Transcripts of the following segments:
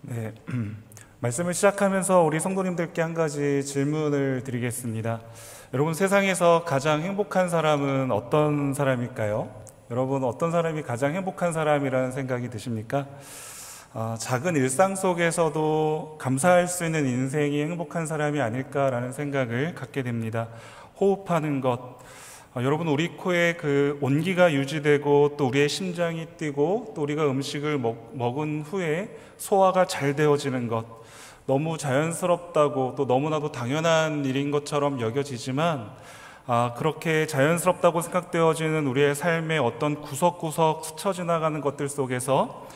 네, 말씀을 시작하면서 우리 성도님들께 한 가지 질문을 드리겠습니다. 여러분, 세상에서 가장 행복한 사람은 어떤 사람일까요? 여러분, 어떤 사람이 가장 행복한 사람이라는 생각이 드십니까? 작은 일상 속에서도 감사할 수 있는 인생이 행복한 사람이 아닐까라는 생각을 갖게 됩니다. 호흡하는 것, 여러분, 우리 코에 그 온기가 유지되고 또 우리의 심장이 뛰고 또 우리가 음식을 먹은 후에 소화가 잘 되어지는 것, 너무 자연스럽다고 또 너무나도 당연한 일인 것처럼 여겨지지만 그렇게 자연스럽다고 생각되어지는 우리의 삶의 어떤 구석구석 스쳐 지나가는 것들 속에서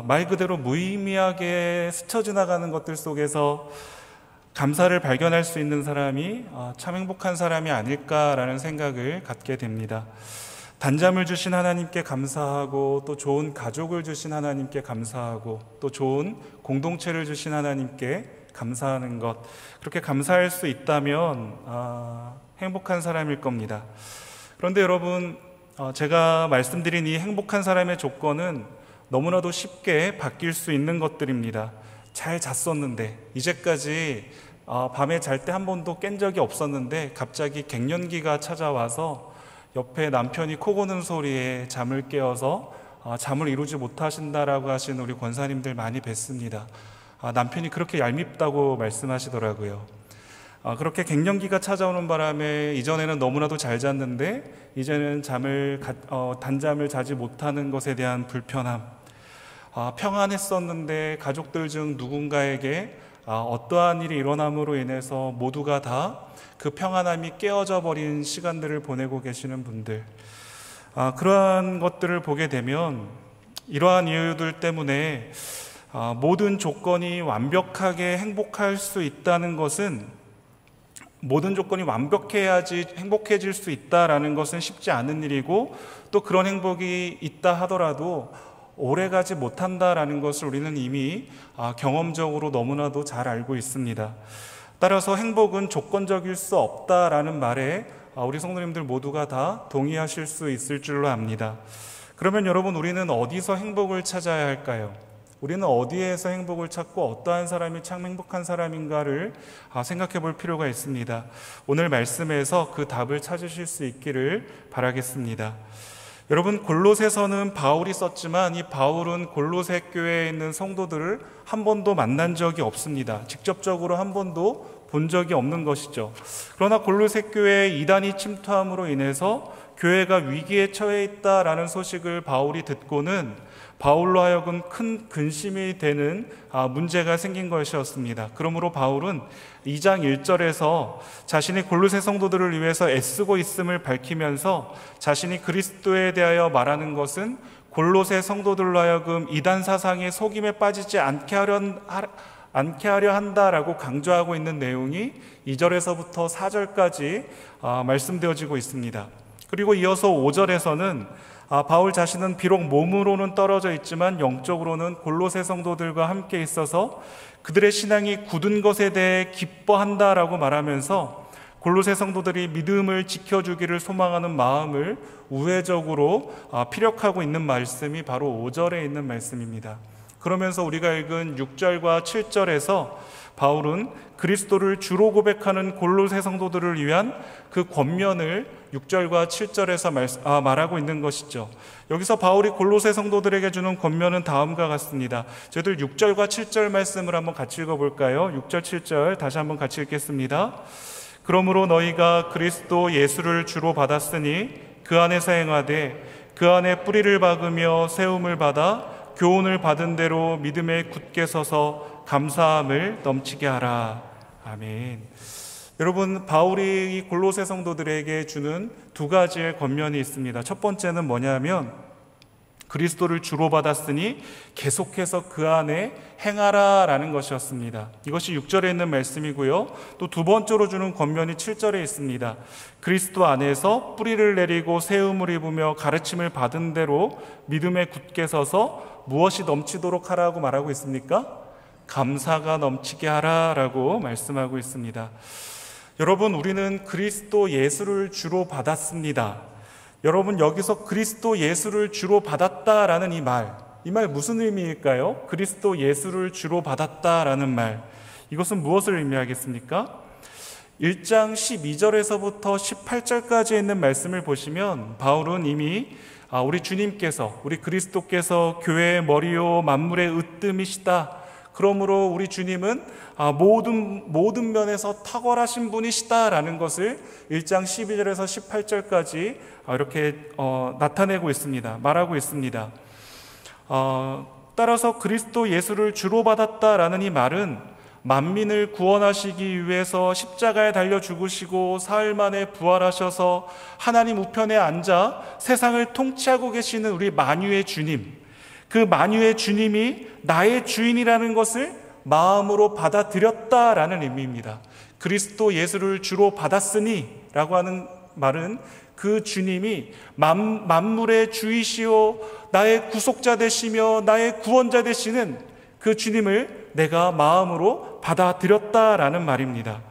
말 그대로 무의미하게 스쳐 지나가는 것들 속에서 감사를 발견할 수 있는 사람이 참 행복한 사람이 아닐까라는 생각을 갖게 됩니다. 단잠을 주신 하나님께 감사하고 또 좋은 가족을 주신 하나님께 감사하고 또 좋은 공동체를 주신 하나님께 감사하는 것, 그렇게 감사할 수 있다면 행복한 사람일 겁니다. 그런데 여러분, 제가 말씀드린 이 행복한 사람의 조건은 너무나도 쉽게 바뀔 수 있는 것들입니다. 잘 잤었는데, 이제까지 밤에 잘 때 한 번도 깬 적이 없었는데 갑자기 갱년기가 찾아와서 옆에 남편이 코 고는 소리에 잠을 깨어서 잠을 이루지 못하신다라고 하신 우리 권사님들 많이 뵀습니다. 남편이 그렇게 얄밉다고 말씀하시더라고요. 그렇게 갱년기가 찾아오는 바람에 이전에는 너무나도 잘 잤는데 이제는 단잠을 자지 못하는 것에 대한 불편함, 평안했었는데 가족들 중 누군가에게 어떠한 일이 일어남으로 인해서 모두가 다 그 평안함이 깨어져 버린 시간들을 보내고 계시는 분들, 그러한 것들을 보게 되면 이러한 이유들 때문에 모든 조건이 완벽하게 행복할 수 있다는 것은, 모든 조건이 완벽해야지 행복해질 수 있다라는 것은 쉽지 않은 일이고, 또 그런 행복이 있다 하더라도 오래가지 못한다라는 것을 우리는 이미 경험적으로 너무나도 잘 알고 있습니다. 따라서 행복은 조건적일 수 없다라는 말에 우리 성도님들 모두가 다 동의하실 수 있을 줄로 압니다. 그러면 여러분, 우리는 어디서 행복을 찾아야 할까요? 우리는 어디에서 행복을 찾고 어떠한 사람이 참 행복한 사람인가를 생각해 볼 필요가 있습니다. 오늘 말씀에서 그 답을 찾으실 수 있기를 바라겠습니다. 여러분, 골로새서는 바울이 썼지만 이 바울은 골로새 교회에 있는 성도들을 한 번도 만난 적이 없습니다. 직접적으로 한 번도 본 적이 없는 것이죠. 그러나 골로새 교회에 이단이 침투함으로 인해서 교회가 위기에 처해 있다라는 소식을 바울이 듣고는 바울로 하여금 큰 근심이 되는 문제가 생긴 것이었습니다. 그러므로 바울은 2장 1절에서 자신이 골로새 성도들을 위해서 애쓰고 있음을 밝히면서 자신이 그리스도에 대하여 말하는 것은 골로새 성도들로 하여금 이단 사상의 속임에 빠지지 않게 하려 한다라고 강조하고 있는 내용이 2절에서부터 4절까지 말씀되어지고 있습니다. 그리고 이어서 5절에서는 바울 자신은 비록 몸으로는 떨어져 있지만 영적으로는 골로새 성도들과 함께 있어서 그들의 신앙이 굳은 것에 대해 기뻐한다라고 말하면서 골로새 성도들이 믿음을 지켜주기를 소망하는 마음을 우회적으로 피력하고 있는 말씀이 바로 5절에 있는 말씀입니다. 그러면서 우리가 읽은 6절과 7절에서 바울은 그리스도를 주로 고백하는 골로새 성도들을 위한 그 권면을 6절과 7절에서 말하고 있는 것이죠. 여기서 바울이 골로새 성도들에게 주는 권면은 다음과 같습니다. 저희들 6절과 7절 말씀을 한번 같이 읽어볼까요? 6절, 7절 다시 한번 같이 읽겠습니다. 그러므로 너희가 그리스도 예수를 주로 받았으니 그 안에서 행하되 그 안에 뿌리를 박으며 세움을 받아 교훈을 받은 대로 믿음에 굳게 서서 감사함을 넘치게 하라. 아멘. 여러분, 바울이 이 골로새 성도들에게 주는 두 가지의 권면이 있습니다. 첫 번째는 뭐냐면 그리스도를 주로 받았으니 계속해서 그 안에 행하라 라는 것이었습니다. 이것이 6절에 있는 말씀이고요. 또 두 번째로 주는 권면이 7절에 있습니다. 그리스도 안에서 뿌리를 내리고 세움을 입으며 가르침을 받은 대로 믿음에 굳게 서서 무엇이 넘치도록 하라고 말하고 있습니까? 감사가 넘치게 하라라고 말씀하고 있습니다. 여러분, 우리는 그리스도 예수를 주로 받았습니다. 여러분, 여기서 그리스도 예수를 주로 받았다라는 이 말, 이 말 무슨 의미일까요? 그리스도 예수를 주로 받았다라는 말, 이것은 무엇을 의미하겠습니까? 1장 12절에서부터 18절까지 있는 말씀을 보시면 바울은 이미 우리 주님께서, 우리 그리스도께서 교회의 머리요 만물의 으뜸이시다, 그러므로 우리 주님은 모든 면에서 탁월하신 분이시다라는 것을 1장 12절에서 18절까지 이렇게 나타내고 있습니다. 말하고 있습니다. 따라서 그리스도 예수를 주로 받았다라는 이 말은 만민을 구원하시기 위해서 십자가에 달려 죽으시고 사흘 만에 부활하셔서 하나님 우편에 앉아 세상을 통치하고 계시는 우리 만유의 주님, 그 만유의 주님이 나의 주인이라는 것을 마음으로 받아들였다라는 의미입니다. 그리스도 예수를 주로 받았으니 라고 하는 말은 그 주님이 만물의 주이시오 나의 구속자 되시며 나의 구원자 되시는 그 주님을 내가 마음으로 받아들였다라는 말입니다.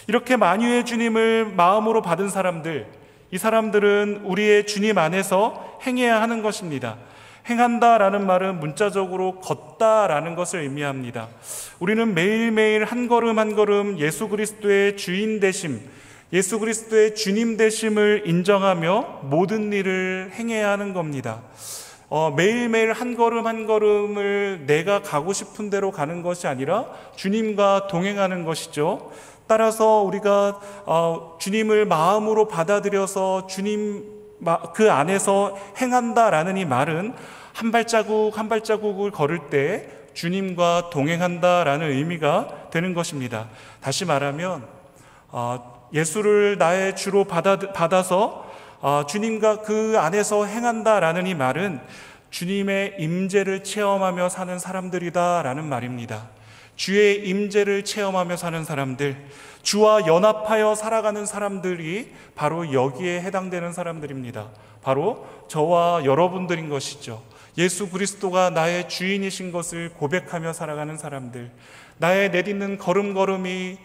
이렇게 만유의 주님을 마음으로 받은 사람들, 이 사람들은 우리의 주님 안에서 행해야 하는 것입니다. 행한다라는 말은 문자적으로 걷다라는 것을 의미합니다. 우리는 매일매일 한 걸음 한 걸음 예수 그리스도의 주인 되심, 예수 그리스도의 주님 되심을 인정하며 모든 일을 행해야 하는 겁니다. 매일매일 한 걸음 한 걸음을 내가 가고 싶은 대로 가는 것이 아니라 주님과 동행하는 것이죠. 따라서 우리가 주님을 마음으로 받아들여서 주님 그 안에서 행한다라는 이 말은 한 발자국 한 발자국을 걸을 때 주님과 동행한다라는 의미가 되는 것입니다. 다시 말하면 예수를 나의 주로 받아서 주님과 그 안에서 행한다라는 이 말은 주님의 임재를 체험하며 사는 사람들이다라는 말입니다. 주의 임재를 체험하며 사는 사람들, 주와 연합하여 살아가는 사람들이 바로 여기에 해당되는 사람들입니다. 바로 저와 여러분들인 것이죠. 예수 그리스도가 나의 주인이신 것을 고백하며 살아가는 사람들, 나의 내딛는 걸음걸음이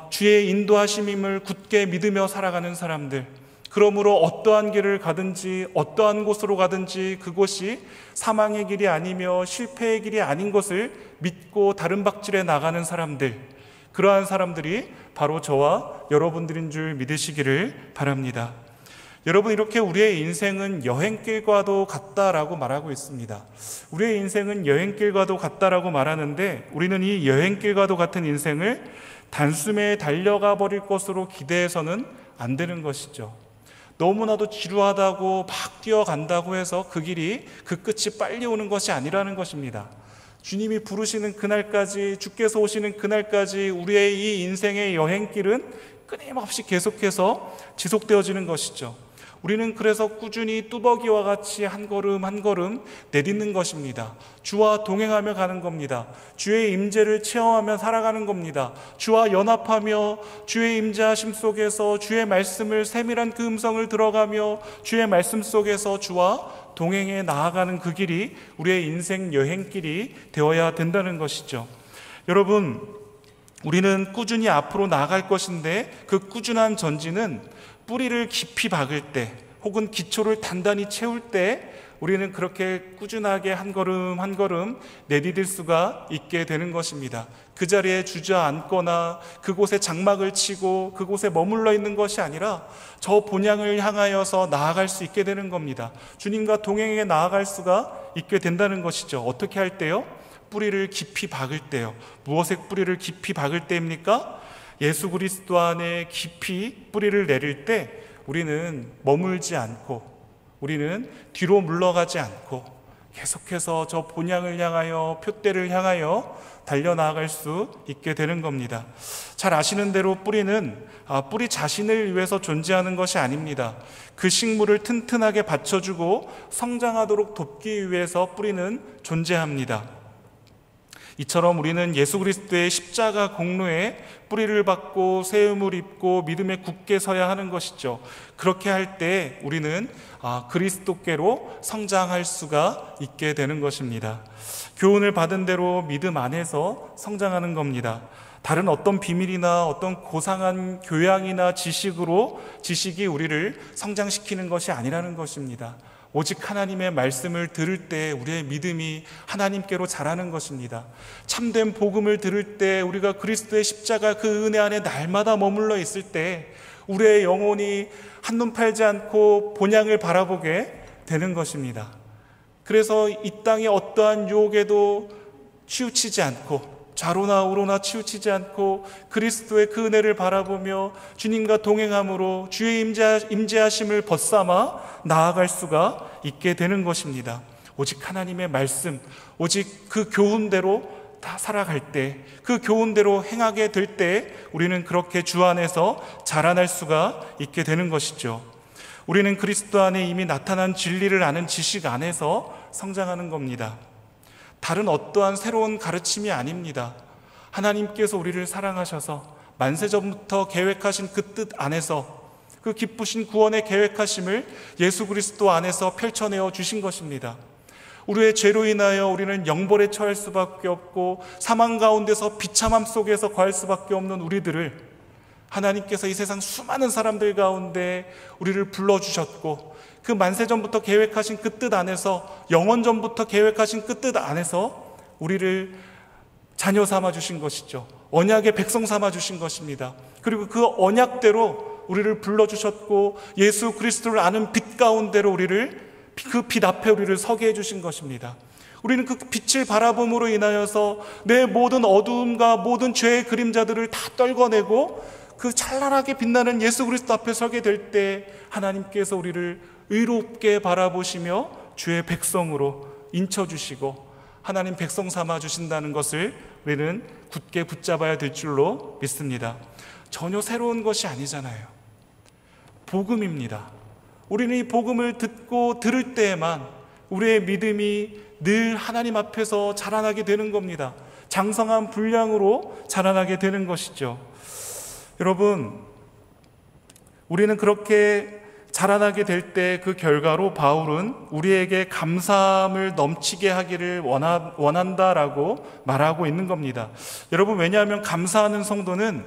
주의 인도하심임을 굳게 믿으며 살아가는 사람들, 그러므로 어떠한 길을 가든지 어떠한 곳으로 가든지 그곳이 사망의 길이 아니며 실패의 길이 아닌 것을 믿고 다른 박질에 나가는 사람들, 그러한 사람들이 바로 저와 여러분들인 줄 믿으시기를 바랍니다. 여러분, 이렇게 우리의 인생은 여행길과도 같다라고 말하고 있습니다. 우리의 인생은 여행길과도 같다라고 말하는데 우리는 이 여행길과도 같은 인생을 단숨에 달려가 버릴 것으로 기대해서는 안 되는 것이죠. 너무나도 지루하다고 막 뛰어간다고 해서 그 길이 그 끝이 빨리 오는 것이 아니라는 것입니다. 주님이 부르시는 그날까지, 주께서 오시는 그날까지 우리의 이 인생의 여행길은 끊임없이 계속해서 지속되어지는 것이죠. 우리는 그래서 꾸준히 뚜벅이와 같이 한 걸음 한 걸음 내딛는 것입니다. 주와 동행하며 가는 겁니다. 주의 임재를 체험하며 살아가는 겁니다. 주와 연합하며 주의 임재하심 속에서 주의 말씀을 세밀한 그 음성을 들어가며 주의 말씀 속에서 주와 동행해 나아가는 그 길이 우리의 인생 여행길이 되어야 된다는 것이죠. 여러분, 우리는 꾸준히 앞으로 나아갈 것인데 그 꾸준한 전진은 뿌리를 깊이 박을 때 혹은 기초를 단단히 채울 때 우리는 그렇게 꾸준하게 한 걸음 한 걸음 내디딜 수가 있게 되는 것입니다. 그 자리에 주저앉거나 그곳에 장막을 치고 그곳에 머물러 있는 것이 아니라 저 본향을 향하여서 나아갈 수 있게 되는 겁니다. 주님과 동행해 나아갈 수가 있게 된다는 것이죠. 어떻게 할 때요? 뿌리를 깊이 박을 때요. 무엇에 뿌리를 깊이 박을 때입니까? 예수 그리스도 안에 깊이 뿌리를 내릴 때 우리는 머물지 않고, 우리는 뒤로 물러가지 않고 계속해서 저 본향을 향하여, 표대를 향하여 달려나갈 수 있게 되는 겁니다. 잘 아시는 대로 뿌리는 뿌리 자신을 위해서 존재하는 것이 아닙니다. 그 식물을 튼튼하게 받쳐주고 성장하도록 돕기 위해서 뿌리는 존재합니다. 이처럼 우리는 예수 그리스도의 십자가 공로에 뿌리를 받고 세움을 입고 믿음에 굳게 서야 하는 것이죠. 그렇게 할 때 우리는 그리스도께로 성장할 수가 있게 되는 것입니다. 교훈을 받은 대로 믿음 안에서 성장하는 겁니다. 다른 어떤 비밀이나 어떤 고상한 교양이나 지식이 우리를 성장시키는 것이 아니라는 것입니다. 오직 하나님의 말씀을 들을 때 우리의 믿음이 하나님께로 자라는 것입니다. 참된 복음을 들을 때 우리가 그리스도의 십자가 그 은혜 안에 날마다 머물러 있을 때 우리의 영혼이 한눈 팔지 않고 본향을 바라보게 되는 것입니다. 그래서 이 땅의 어떠한 유혹에도 치우치지 않고 좌로나 우로나 치우치지 않고 그리스도의 그 은혜를 바라보며 주님과 동행함으로 주의 임재하심을 벗삼아 나아갈 수가 있게 되는 것입니다. 오직 하나님의 말씀, 오직 그 교훈대로 다 살아갈 때, 그 교훈대로 행하게 될 때 우리는 그렇게 주 안에서 자라날 수가 있게 되는 것이죠. 우리는 그리스도 안에 이미 나타난 진리를 아는 지식 안에서 성장하는 겁니다. 다른 어떠한 새로운 가르침이 아닙니다. 하나님께서 우리를 사랑하셔서 만세전부터 계획하신 그 뜻 안에서 그 기쁘신 구원의 계획하심을 예수 그리스도 안에서 펼쳐내어 주신 것입니다. 우리의 죄로 인하여 우리는 영벌에 처할 수밖에 없고 사망 가운데서 비참함 속에서 거할 수밖에 없는 우리들을 하나님께서 이 세상 수많은 사람들 가운데 우리를 불러주셨고 그 만세전부터 계획하신 그 뜻 안에서 영원전부터 계획하신 그 뜻 안에서 우리를 자녀 삼아 주신 것이죠. 언약의 백성 삼아 주신 것입니다. 그리고 그 언약대로 우리를 불러주셨고 예수 그리스도를 아는 빛 가운데로 우리를 그 빛 앞에 우리를 서게 해주신 것입니다. 우리는 그 빛을 바라봄으로 인하여서 내 모든 어두움과 모든 죄의 그림자들을 다 떨궈내고 그 찬란하게 빛나는 예수 그리스도 앞에 서게 될 때 하나님께서 우리를 의롭게 바라보시며 주의 백성으로 인쳐주시고 하나님 백성 삼아 주신다는 것을 우리는 굳게 붙잡아야 될 줄로 믿습니다. 전혀 새로운 것이 아니잖아요. 복음입니다. 우리는 이 복음을 듣고 들을 때에만 우리의 믿음이 늘 하나님 앞에서 자라나게 되는 겁니다. 장성한 분량으로 자라나게 되는 것이죠. 여러분, 우리는 그렇게 자라나게 될 때 그 결과로 바울은 우리에게 감사함을 넘치게 하기를 원한다라고 말하고 있는 겁니다. 여러분, 왜냐하면 감사하는 성도는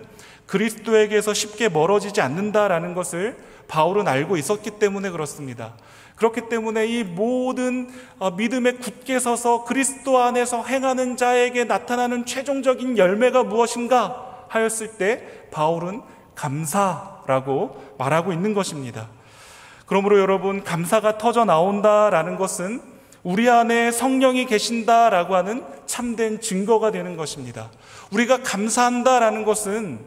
그리스도에게서 쉽게 멀어지지 않는다라는 것을 바울은 알고 있었기 때문에 그렇습니다. 그렇기 때문에 이 모든 믿음에 굳게 서서 그리스도 안에서 행하는 자에게 나타나는 최종적인 열매가 무엇인가 하였을 때 바울은 감사라고 말하고 있는 것입니다. 그러므로 여러분, 감사가 터져 나온다라는 것은 우리 안에 성령이 계신다라고 하는 참된 증거가 되는 것입니다. 우리가 감사한다라는 것은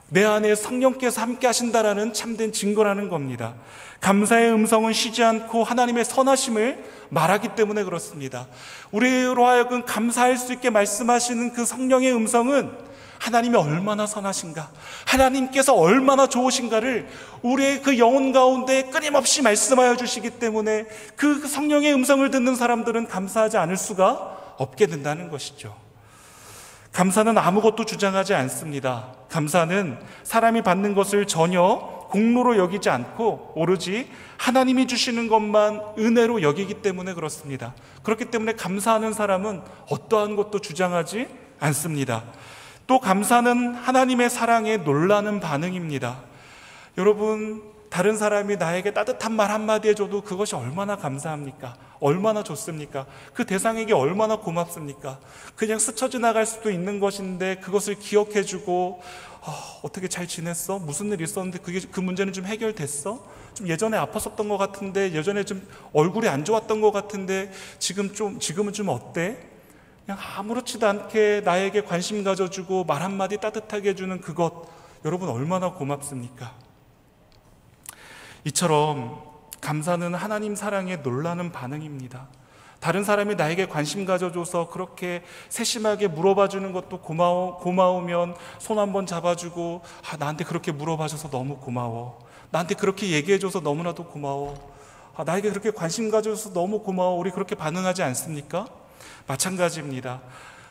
내 안에 성령께서 함께 하신다라는 참된 증거라는 겁니다. 감사의 음성은 쉬지 않고 하나님의 선하심을 말하기 때문에 그렇습니다. 우리로 하여금 감사할 수 있게 말씀하시는 그 성령의 음성은 하나님이 얼마나 선하신가, 하나님께서 얼마나 좋으신가를 우리의 그 영혼 가운데 끊임없이 말씀하여 주시기 때문에 그 성령의 음성을 듣는 사람들은 감사하지 않을 수가 없게 된다는 것이죠. 감사는 아무것도 주장하지 않습니다. 감사는 사람이 받는 것을 전혀 공로로 여기지 않고 오로지 하나님이 주시는 것만 은혜로 여기기 때문에 그렇습니다. 그렇기 때문에 감사하는 사람은 어떠한 것도 주장하지 않습니다. 또 감사는 하나님의 사랑에 놀라는 반응입니다. 여러분, 다른 사람이 나에게 따뜻한 말 한마디 해줘도 그것이 얼마나 감사합니까? 얼마나 좋습니까? 그 대상에게 얼마나 고맙습니까? 그냥 스쳐 지나갈 수도 있는 것인데 그것을 기억해주고 어떻게 잘 지냈어? 무슨 일 있었는데 그 문제는 좀 해결됐어? 좀 예전에 아팠었던 것 같은데, 예전에 좀 얼굴이 안 좋았던 것 같은데 지금은 좀 어때? 그냥 아무렇지도 않게 나에게 관심 가져주고 말 한마디 따뜻하게 해주는 그것, 여러분 얼마나 고맙습니까? 이처럼 감사는 하나님 사랑에 놀라는 반응입니다. 다른 사람이 나에게 관심 가져줘서 그렇게 세심하게 물어봐주는 것도 고마우면 손 한번 잡아주고, 나한테 그렇게 물어봐줘서 너무 고마워, 나한테 그렇게 얘기해줘서 너무나도 고마워, 나에게 그렇게 관심 가져줘서 너무 고마워, 우리 그렇게 반응하지 않습니까? 마찬가지입니다.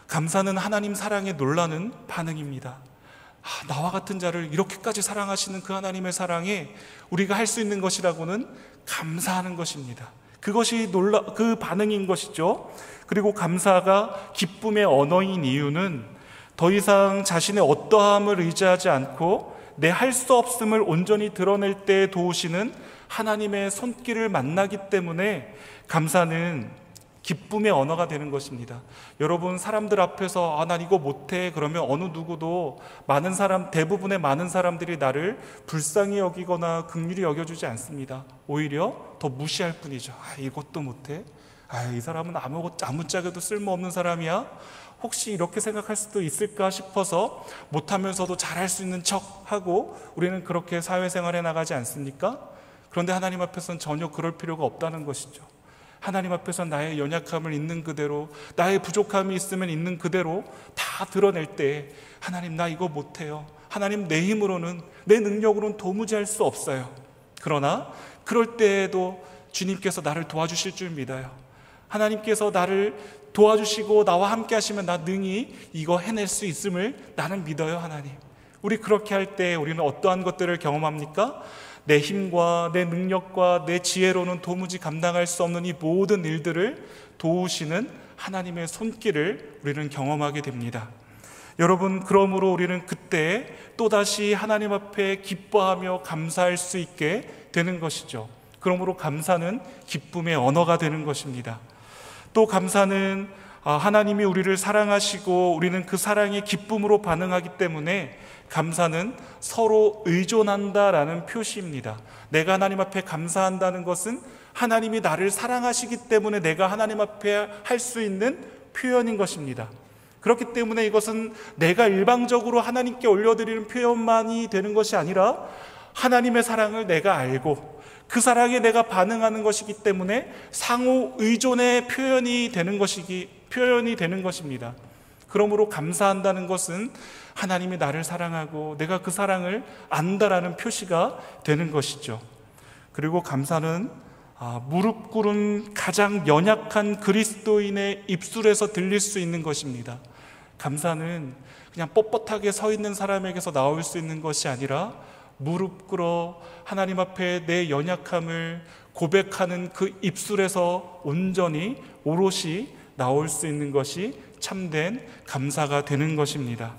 감사는 하나님 사랑에 놀라는 반응입니다. 나와 같은 자를 이렇게까지 사랑하시는 그 하나님의 사랑에 우리가 할 수 있는 것이라고는 감사하는 것입니다. 그것이 그 반응인 것이죠. 그리고 감사가 기쁨의 언어인 이유는 더 이상 자신의 어떠함을 의지하지 않고 내 할 수 없음을 온전히 드러낼 때 도우시는 하나님의 손길을 만나기 때문에 감사는 기쁨의 언어가 되는 것입니다. 여러분, 사람들 앞에서 난 이거 못해 그러면 어느 누구도 대부분의 많은 사람들이 나를 불쌍히 여기거나 긍휼히 여겨주지 않습니다. 오히려 더 무시할 뿐이죠. 이것도 못해? 이 사람은 아무짝에도 쓸모없는 사람이야? 혹시 이렇게 생각할 수도 있을까 싶어서 못하면서도 잘할 수 있는 척하고 우리는 그렇게 사회생활에 나가지 않습니까? 그런데 하나님 앞에서는 전혀 그럴 필요가 없다는 것이죠. 하나님 앞에서 나의 연약함을 있는 그대로, 나의 부족함이 있으면 있는 그대로 다 드러낼 때, 하나님 나 이거 못해요. 하나님 내 힘으로는, 내 능력으로는 도무지 할 수 없어요. 그러나 그럴 때에도 주님께서 나를 도와주실 줄 믿어요. 하나님께서 나를 도와주시고 나와 함께 하시면 나 능히 이거 해낼 수 있음을 나는 믿어요. 하나님, 우리 그렇게 할 때 우리는 어떠한 것들을 경험합니까? 내 힘과 내 능력과 내 지혜로는 도무지 감당할 수 없는 이 모든 일들을 도우시는 하나님의 손길을 우리는 경험하게 됩니다. 여러분, 그러므로 우리는 그때 또다시 하나님 앞에 기뻐하며 감사할 수 있게 되는 것이죠. 그러므로 감사는 기쁨의 언어가 되는 것입니다. 또 감사는 하나님이 우리를 사랑하시고 우리는 그 사랑에 기쁨으로 반응하기 때문에 감사는 서로 의존한다라는 표시입니다. 내가 하나님 앞에 감사한다는 것은 하나님이 나를 사랑하시기 때문에 내가 하나님 앞에 할 수 있는 표현인 것입니다. 그렇기 때문에 이것은 내가 일방적으로 하나님께 올려드리는 표현만이 되는 것이 아니라 하나님의 사랑을 내가 알고 그 사랑에 내가 반응하는 것이기 때문에 상호 의존의 표현이 되는 것입니다. 그러므로 감사한다는 것은 하나님이 나를 사랑하고 내가 그 사랑을 안다라는 표시가 되는 것이죠. 그리고 감사는 무릎 꿇은 가장 연약한 그리스도인의 입술에서 들릴 수 있는 것입니다. 감사는 그냥 뻣뻣하게 서 있는 사람에게서 나올 수 있는 것이 아니라 무릎 꿇어 하나님 앞에 내 연약함을 고백하는 그 입술에서 온전히 오롯이 나올 수 있는 것이 참된 감사가 되는 것입니다.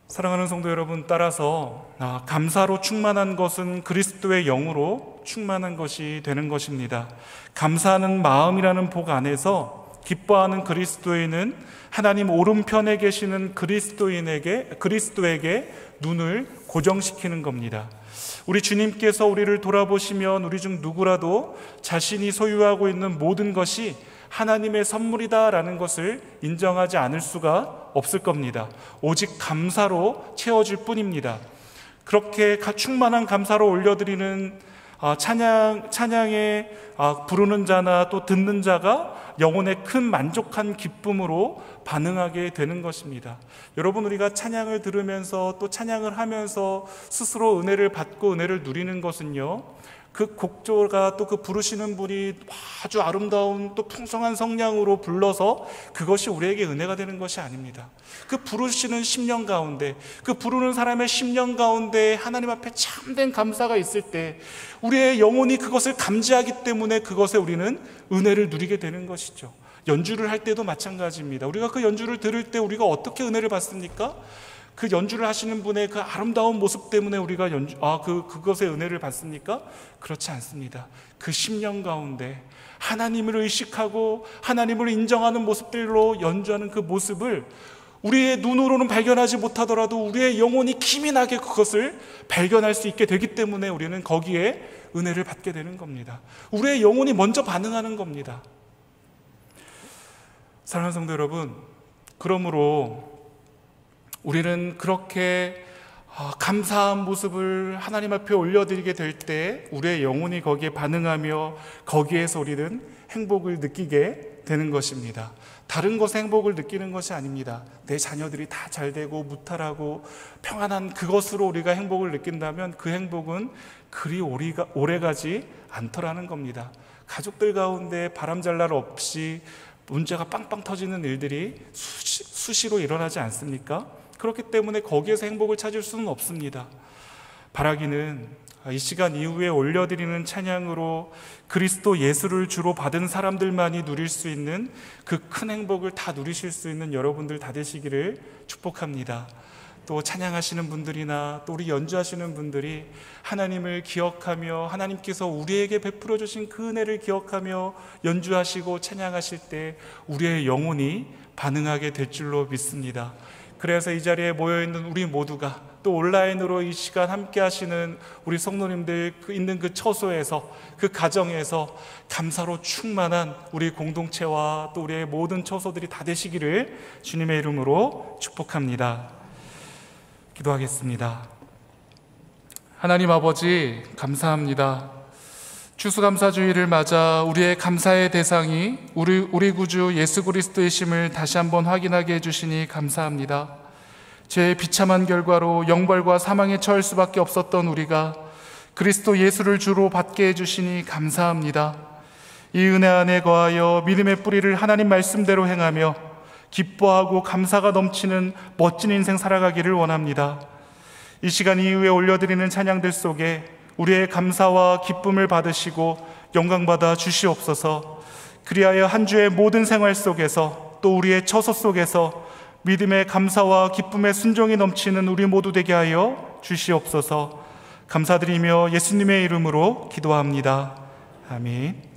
사랑하는 성도 여러분, 따라서 감사로 충만한 것은 그리스도의 영으로 충만한 것이 되는 것입니다. 감사하는 마음이라는 복 안에서 기뻐하는 그리스도인은 하나님 오른편에 계시는 그리스도에게 눈을 고정시키는 겁니다. 우리 주님께서 우리를 돌아보시면 우리 중 누구라도 자신이 소유하고 있는 모든 것이 하나님의 선물이다라는 것을 인정하지 않을 수가 없을 겁니다. 오직 감사로 채워질 뿐입니다. 그렇게 충만한 감사로 올려드리는 찬양에 부르는 자나 또 듣는 자가 영혼의 큰 만족한 기쁨으로 반응하게 되는 것입니다. 여러분, 우리가 찬양을 들으면서 또 찬양을 하면서 스스로 은혜를 받고 은혜를 누리는 것은요, 그 곡조가 또 그 부르시는 분이 아주 아름다운 또 풍성한 성량으로 불러서 그것이 우리에게 은혜가 되는 것이 아닙니다. 그 부르시는 심령 가운데, 그 부르는 사람의 심령 가운데 하나님 앞에 참된 감사가 있을 때 우리의 영혼이 그것을 감지하기 때문에 그것에 우리는 은혜를 누리게 되는 것이죠. 연주를 할 때도 마찬가지입니다. 우리가 그 연주를 들을 때 우리가 어떻게 은혜를 받습니까? 그 연주를 하시는 분의 그 아름다운 모습 때문에 우리가 그것의 은혜를 받습니까? 그렇지 않습니다. 그 심령 가운데 하나님을 의식하고 하나님을 인정하는 모습들로 연주하는 그 모습을 우리의 눈으로는 발견하지 못하더라도 우리의 영혼이 기민하게 그것을 발견할 수 있게 되기 때문에 우리는 거기에 은혜를 받게 되는 겁니다. 우리의 영혼이 먼저 반응하는 겁니다. 사랑하는 성도 여러분, 그러므로 우리는 그렇게 감사한 모습을 하나님 앞에 올려드리게 될 때 우리의 영혼이 거기에 반응하며 거기에서 우리는 행복을 느끼게 되는 것입니다. 다른 것에 행복을 느끼는 것이 아닙니다. 내 자녀들이 다 잘되고 무탈하고 평안한 그것으로 우리가 행복을 느낀다면 그 행복은 그리 오래가지 않더라는 겁니다. 가족들 가운데 바람잘 날 없이 문제가 빵빵 터지는 일들이 수시로 일어나지 않습니까? 그렇기 때문에 거기에서 행복을 찾을 수는 없습니다. 바라기는 이 시간 이후에 올려드리는 찬양으로 그리스도 예수를 주로 받은 사람들만이 누릴 수 있는 그 큰 행복을 다 누리실 수 있는 여러분들 다 되시기를 축복합니다. 또 찬양하시는 분들이나 또 우리 연주하시는 분들이 하나님을 기억하며 하나님께서 우리에게 베풀어 주신 그 은혜를 기억하며 연주하시고 찬양하실 때 우리의 영혼이 반응하게 될 줄로 믿습니다. 그래서 이 자리에 모여있는 우리 모두가 또 온라인으로 이 시간 함께 하시는 우리 성도님들 있는 그 처소에서, 그 가정에서 감사로 충만한 우리 공동체와 또 우리의 모든 처소들이 다 되시기를 주님의 이름으로 축복합니다. 기도하겠습니다. 하나님 아버지, 감사합니다. 추수감사주의를 맞아 우리의 감사의 대상이 우리 구주 예수 그리스도이심을 다시 한번 확인하게 해주시니 감사합니다. 죄의 비참한 결과로 영벌과 사망에 처할 수밖에 없었던 우리가 그리스도 예수를 주로 받게 해주시니 감사합니다. 이 은혜 안에 거하여 믿음의 뿌리를 하나님 말씀대로 행하며 기뻐하고 감사가 넘치는 멋진 인생 살아가기를 원합니다. 이 시간 이후에 올려드리는 찬양들 속에 우리의 감사와 기쁨을 받으시고 영광받아 주시옵소서. 그리하여 한 주의 모든 생활 속에서 또 우리의 처소 속에서 믿음의 감사와 기쁨의 순종이 넘치는 우리 모두 되게 하여 주시옵소서. 감사드리며 예수님의 이름으로 기도합니다. 아멘.